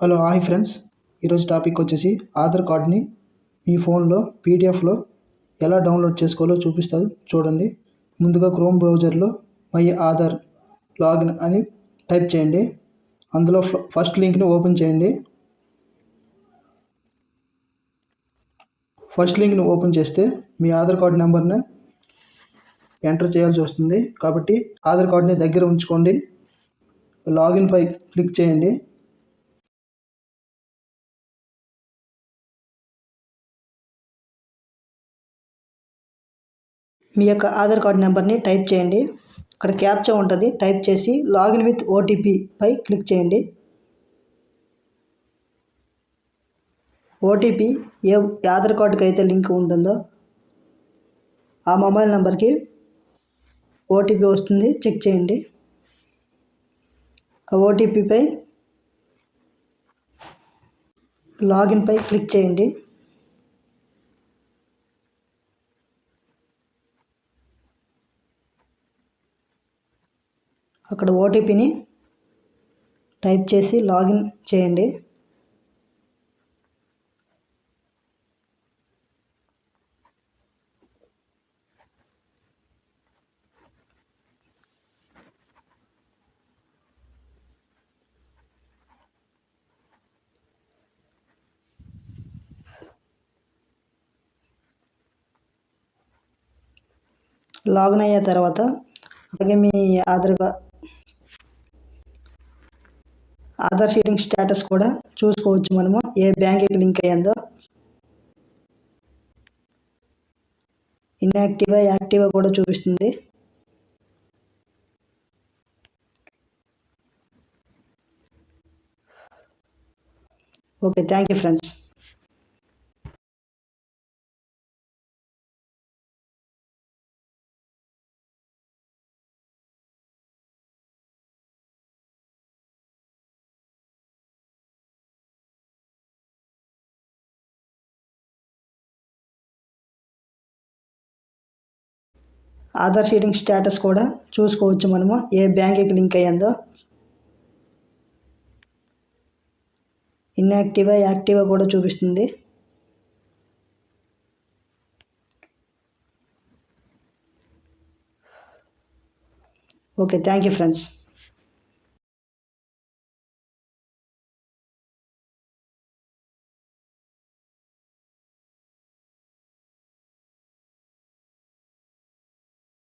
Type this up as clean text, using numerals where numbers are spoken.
Hello hi friends, ఈరోజు topic వచ్చేసి ఆధార్ కార్డ్ని మీ ఫోన్లో పీడిఎఫ్లో ఎలా డౌన్లోడ్ చేసుకోవాలో చూపిస్తారు చూడండి. ముందుగా క్రోమ్ బ్రౌజర్లో మై ఆధార్ లాగిన్ అని టైప్ చేయండి. అందులో ఫస్ట్ లింక్ని ఓపెన్ చేయండి. ఫస్ట్ లింక్ని ఓపెన్ చేస్తే మీ ఆధార్ కార్డ్ నెంబర్ని ఎంటర్ చేయాల్సి వస్తుంది. కాబట్టి ఆధార్ కార్డ్ని దగ్గర ఉంచుకోండి. లాగిన్ పై క్లిక్ చేయండి. మీ యొక్క ఆధార్ కార్డ్ నెంబర్ని టైప్ చేయండి. ఇక్కడ క్యాప్చా ఉంటుంది, టైప్ చేసి లాగిన్ విత్ ఓటీపీ పై క్లిక్ చేయండి. ఓటీపీ ఏ ఆధార్ కార్డుకి అయితే లింక్ ఉంటుందో ఆ మొబైల్ నెంబర్కి ఓటీపీ వస్తుంది, చెక్ చేయండి. ఆ ఓటీపీపై లాగిన్ పై క్లిక్ చేయండి. అక్కడ ఓటీపీని టైప్ చేసి లాగిన్ చేయండి. లాగిన్ అయ్యే తర్వాత అలాగే మీ ఆధార్ షీటింగ్ స్టేటస్ కూడా చూసుకోవచ్చు. మనము ఏ బ్యాంక్కి లింక్ అయ్యిందో, ఇన్యాక్టివా యాక్టివా కూడా చూపిస్తుంది. Okay, thank you friends. Aadhaar sheeting status కూడా చూసుకోవచ్చు. మనము ఏ బ్యాంక్కి లింక్ అయ్యిందో, ఇన్యాక్టివా యాక్టివా కూడా చూపిస్తుంది. Okay, thank you friends.